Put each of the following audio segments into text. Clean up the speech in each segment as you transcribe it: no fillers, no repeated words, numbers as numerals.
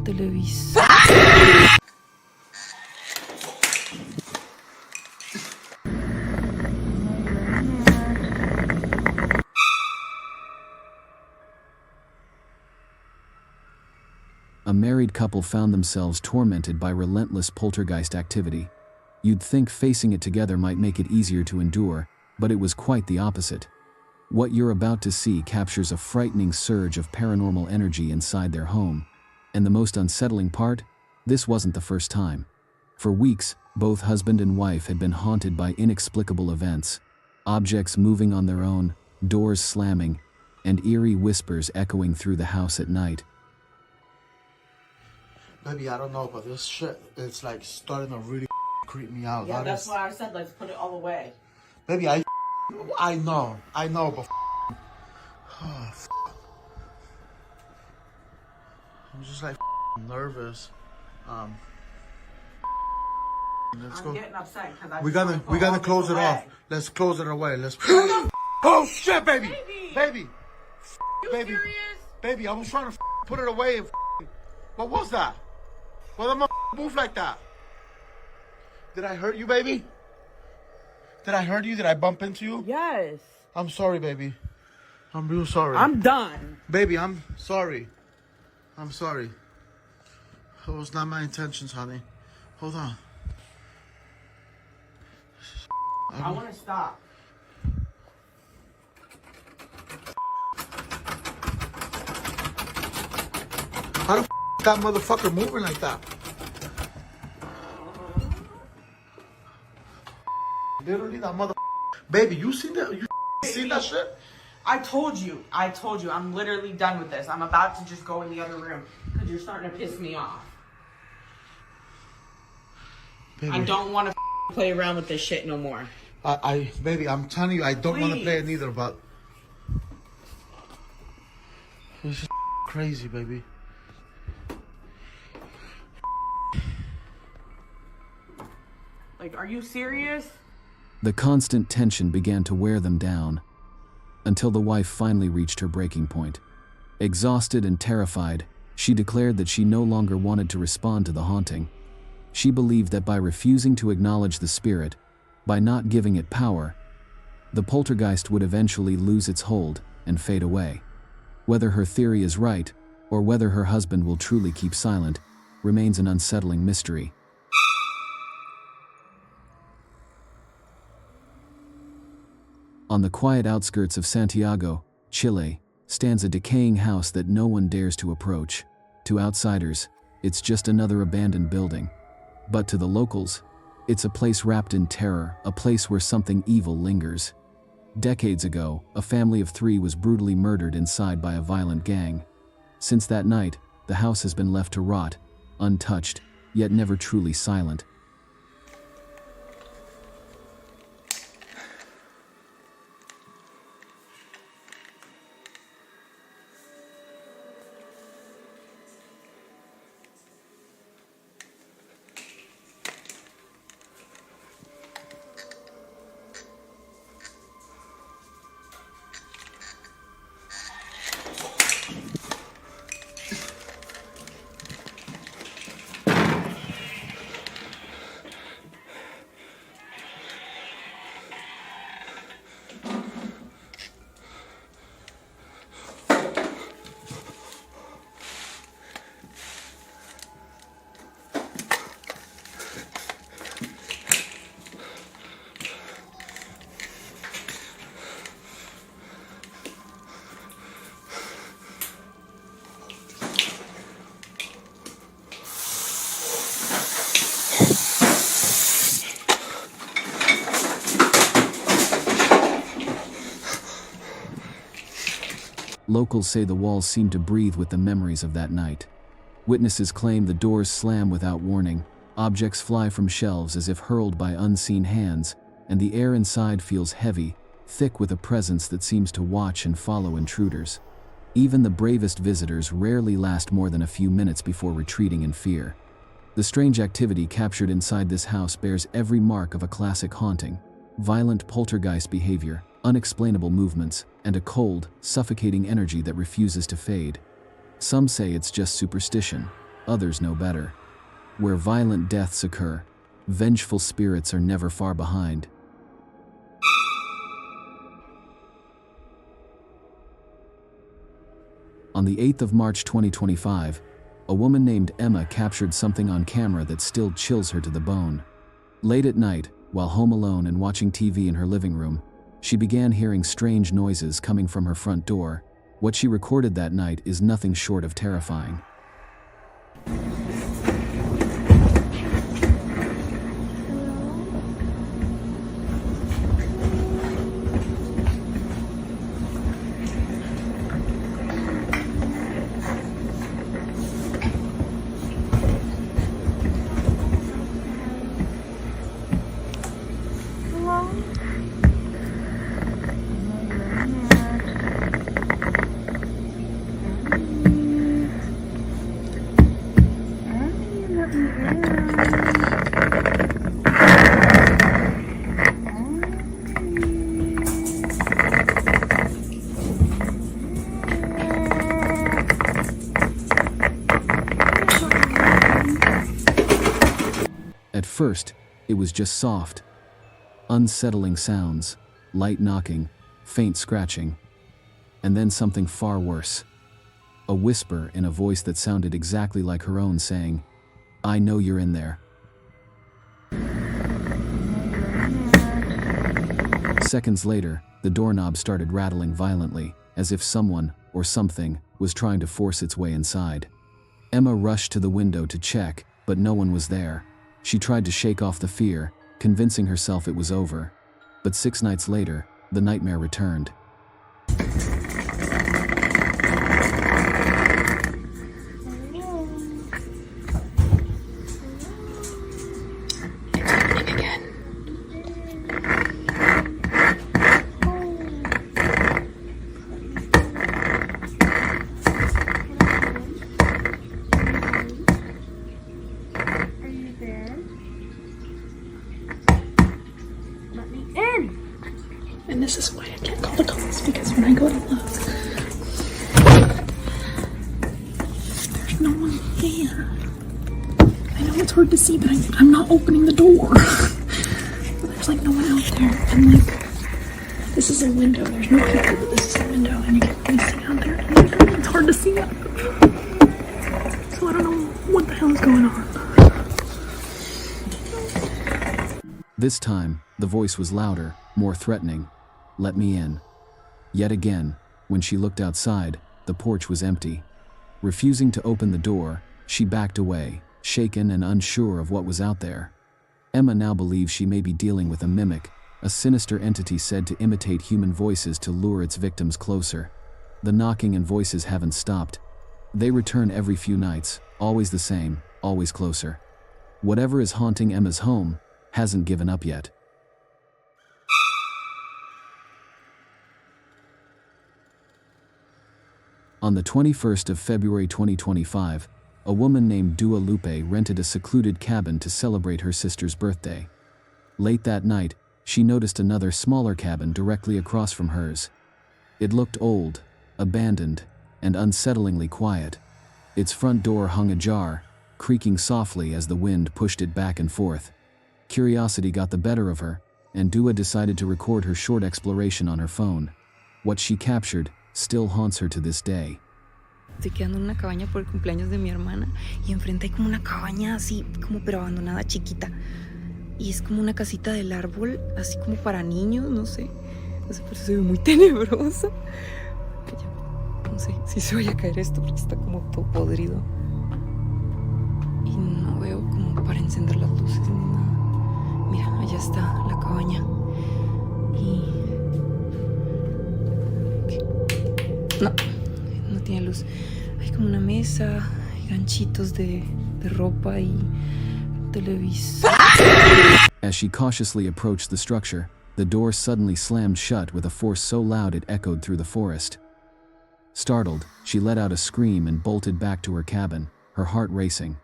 de Lewis. A married couple found themselves tormented by relentless poltergeist activity. You'd think facing it together might make it easier to endure, but it was quite the opposite. What you're about to see captures a frightening surge of paranormal energy inside their home. And the most unsettling part? This wasn't the first time. For weeks, both husband and wife had been haunted by inexplicable events. Objects moving on their own, doors slamming, and eerie whispers echoing through the house at night. Baby, I don't know, but this shit, it's like starting to really creep me out. Yeah, that's why I said let's put it all away. Baby, I know, but oh, I'm just like nervous. Let's go. I'm getting upset because We gotta close it off. Let's close it away. Let's. Oh shit, baby, baby, You baby, serious? baby. I was trying to put it away. And what was that? Why the move like that? Did I hurt you, baby? Did I hurt you? Did I bump into you? Yes. I'm sorry, baby. I'm real sorry. I'm done. Baby, I'm sorry. I'm sorry. It was not my intentions, honey. Hold on. I want to stop. How the that motherfucker moving like that? Literally, that mother. Baby, you seen that? You seen that shit? I told you. I'm literally done with this. I'm about to just go in the other room because you're starting to piss me off. Baby. I don't want to play around with this shit no more. Baby, I'm telling you, I don't want to Please. play it neither, but this is crazy, baby. Like, are you serious? The constant tension began to wear them down, until the wife finally reached her breaking point. Exhausted and terrified, she declared that she no longer wanted to respond to the haunting. She believed that by refusing to acknowledge the spirit, by not giving it power, the poltergeist would eventually lose its hold and fade away. Whether her theory is right, or whether her husband will truly keep silent, remains an unsettling mystery. On the quiet outskirts of Santiago, Chile, stands a decaying house that no one dares to approach. To outsiders, it's just another abandoned building. But to the locals, it's a place wrapped in terror, a place where something evil lingers. Decades ago, a family of 3 was brutally murdered inside by a violent gang. Since that night, the house has been left to rot, untouched, yet never truly silent. Locals say the walls seem to breathe with the memories of that night. Witnesses claim the doors slam without warning, objects fly from shelves as if hurled by unseen hands, and the air inside feels heavy, thick with a presence that seems to watch and follow intruders. Even the bravest visitors rarely last more than a few minutes before retreating in fear. The strange activity captured inside this house bears every mark of a classic haunting: violent poltergeist behavior, unexplainable movements, and a cold, suffocating energy that refuses to fade. Some say it's just superstition, others know better. Where violent deaths occur, vengeful spirits are never far behind. On the 8th of March 2025, a woman named Emma captured something on camera that still chills her to the bone. Late at night, while home alone and watching TV in her living room, she began hearing strange noises coming from her front door. What she recorded that night is nothing short of terrifying. At first, it was just soft, unsettling sounds, light knocking, faint scratching, and then something far worse. A whisper in a voice that sounded exactly like her own saying, "I know you're in there." Seconds later, the doorknob started rattling violently, as if someone, or something, was trying to force its way inside. Emma rushed to the window to check, but no one was there. She tried to shake off the fear, convincing herself it was over. But 6 nights later, the nightmare returned. And this is why I can't call the cops, because when I go to look, there's no one there. I know it's hard to see, but I'm not opening the door. There's like no one out there, and like, this is a window. There's no people, but this is a window, and you can really see out there. And it's hard to see out of. So I don't know what the hell is going on. This time, the voice was louder, more threatening. "Let me in." Yet again, when she looked outside, the porch was empty. Refusing to open the door, she backed away, shaken and unsure of what was out there. Emma now believes she may be dealing with a mimic, a sinister entity said to imitate human voices to lure its victims closer. The knocking and voices haven't stopped. They return every few nights, always the same, always closer. Whatever is haunting Emma's home hasn't given up yet. On the 21st of February 2025, a woman named Dua Lupe rented a secluded cabin to celebrate her sister's birthday. Late that night, she noticed another smaller cabin directly across from hers. It looked old, abandoned, and unsettlingly quiet. Its front door hung ajar, creaking softly as the wind pushed it back and forth. Curiosity got the better of her, and Dua decided to record her short exploration on her phone. What she captured still haunts her to this day. Estoy quedando en una cabaña por el cumpleaños de mi hermana y enfrente hay como una cabaña así, como pero abandonada, chiquita. Y es como una casita del árbol, así como para niños, no sé. No sé, pero se ve muy tenebroso. No sé si se vaya a caer esto porque está como todo podrido. Y no veo como para encender las luces ni nada. Mira, allá está la cabaña. Y... No tiene luz. Hay como una mesa, ganchitos de ropa y televisor. As she cautiously approached the structure, the door suddenly slammed shut with a force so loud it echoed through the forest. Startled, she let out a scream and bolted back to her cabin, her heart racing.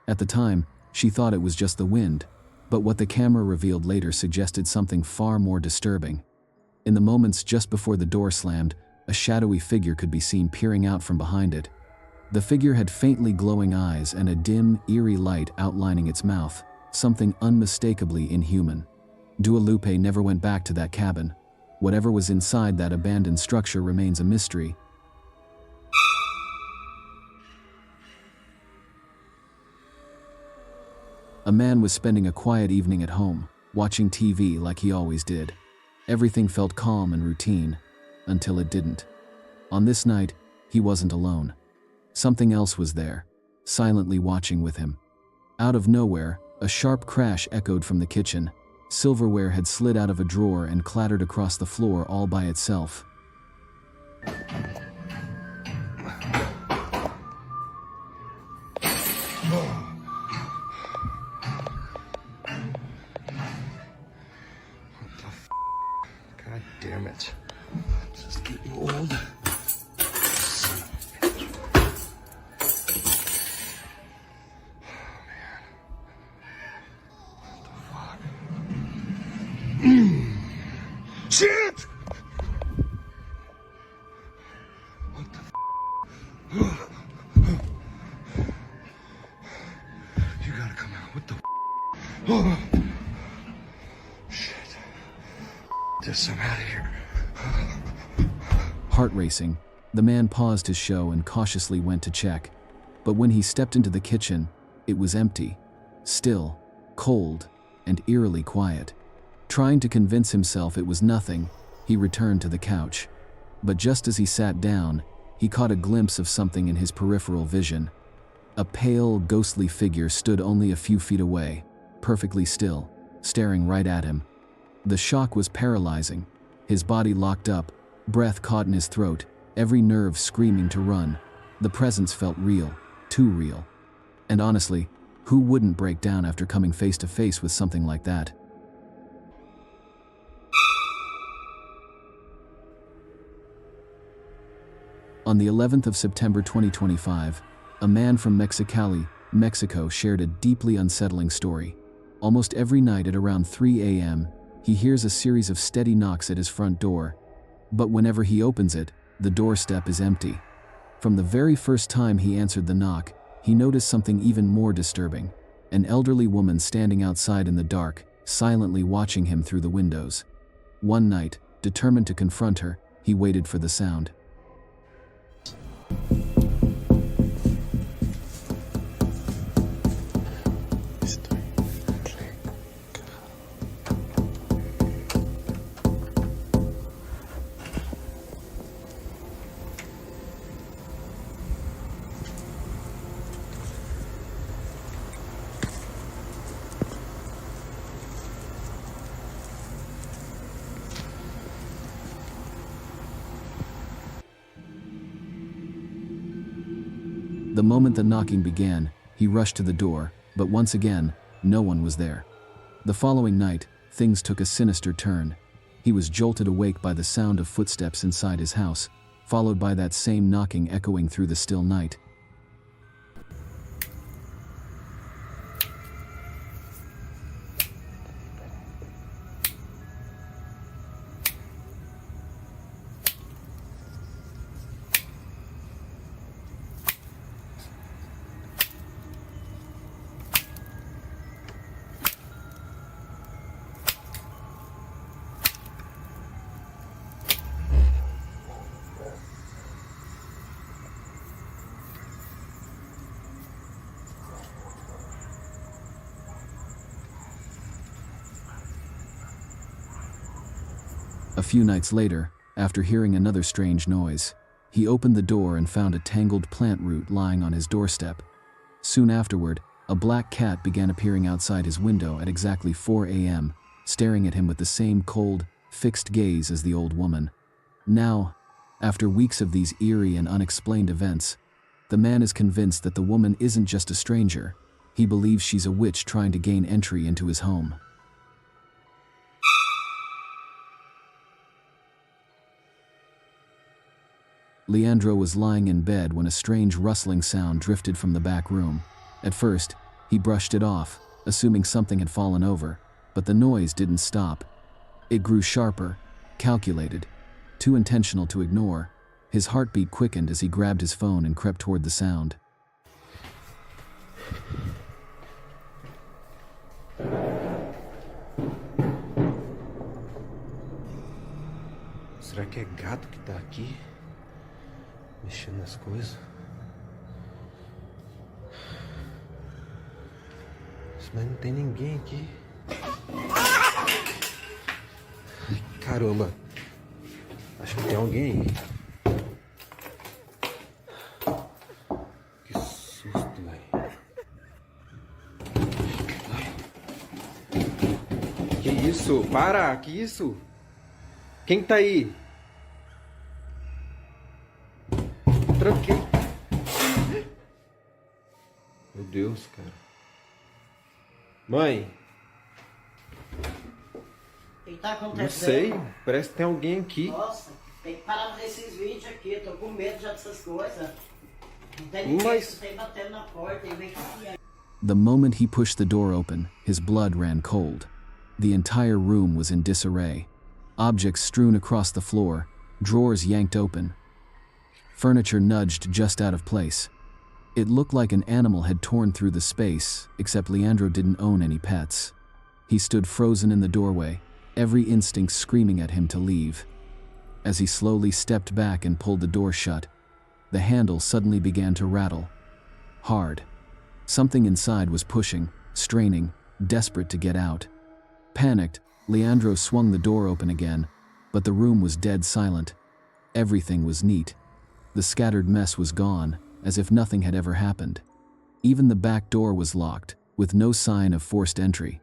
At the time, she thought it was just the wind, but what the camera revealed later suggested something far more disturbing. In the moments just before the door slammed, a shadowy figure could be seen peering out from behind it. The figure had faintly glowing eyes and a dim, eerie light outlining its mouth, something unmistakably inhuman. Guadalupe never went back to that cabin. Whatever was inside that abandoned structure remains a mystery. A man was spending a quiet evening at home, watching TV like he always did. Everything felt calm and routine, until it didn't. On this night, he wasn't alone. Something else was there, silently watching with him. Out of nowhere, a sharp crash echoed from the kitchen. Silverware had slid out of a drawer and clattered across the floor all by itself. God damn it. This is getting old. Shit! What the You gotta come out. What the Shit. This, I'm out of here. Heart racing, the man paused his show and cautiously went to check. But when he stepped into the kitchen, it was empty, still, cold, and eerily quiet. Trying to convince himself it was nothing, he returned to the couch. But just as he sat down, he caught a glimpse of something in his peripheral vision. A pale, ghostly figure stood only a few feet away, perfectly still, staring right at him. The shock was paralyzing. His body locked up, breath caught in his throat, every nerve screaming to run. The presence felt real, too real. And honestly, who wouldn't break down after coming face to face with something like that? On the 11th of September 2025, a man from Mexicali, Mexico shared a deeply unsettling story. Almost every night at around 3 a.m., he hears a series of steady knocks at his front door. But whenever he opens it, the doorstep is empty. From the very first time he answered the knock, he noticed something even more disturbing. An elderly woman standing outside in the dark, silently watching him through the windows. One night, determined to confront her, he waited for the sound. The moment the knocking began, he rushed to the door, but once again, no one was there. The following night, things took a sinister turn. He was jolted awake by the sound of footsteps inside his house, followed by that same knocking echoing through the still night. A few nights later, after hearing another strange noise, he opened the door and found a tangled plant root lying on his doorstep. Soon afterward, a black cat began appearing outside his window at exactly 4 a.m., staring at him with the same cold, fixed gaze as the old woman. Now, after weeks of these eerie and unexplained events, the man is convinced that the woman isn't just a stranger. He believes she's a witch trying to gain entry into his home. Leandro was lying in bed when a strange rustling sound drifted from the back room. At first, he brushed it off, assuming something had fallen over, but the noise didn't stop. It grew sharper, calculated, too intentional to ignore. His heartbeat quickened as he grabbed his phone and crept toward the sound. Será que é gato que tá aqui? Mexendo nas coisas? Mas não tem ninguém aqui. Ai, caramba. Acho que tem alguém aí. Que susto, velho. Que isso? Para! Que isso? Quem tá aí? Tranquei. Meu Deus, cara. Mãe, O que tá acontecendo? não sei. Parece que tem alguém aqui. Nossa, tem que parar desses vídeos aqui. Eu tô com medo já dessas coisas. Não tem ninguém, Mas- só tem batendo na porta e vem aqui. The moment he pushed the door open, his blood ran cold. The entire room was in disarray. Objects strewn across the floor, drawers yanked open. Furniture nudged just out of place. It looked like an animal had torn through the space, except Leandro didn't own any pets. He stood frozen in the doorway, every instinct screaming at him to leave. As he slowly stepped back and pulled the door shut, the handle suddenly began to rattle. Hard. Something inside was pushing, straining, desperate to get out. Panicked, Leandro swung the door open again, but the room was dead silent. Everything was neat. The scattered mess was gone, as if nothing had ever happened. Even the back door was locked, with no sign of forced entry.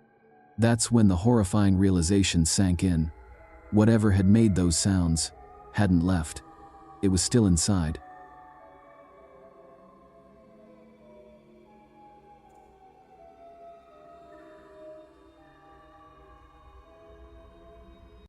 That's when the horrifying realization sank in. Whatever had made those sounds hadn't left. It was still inside,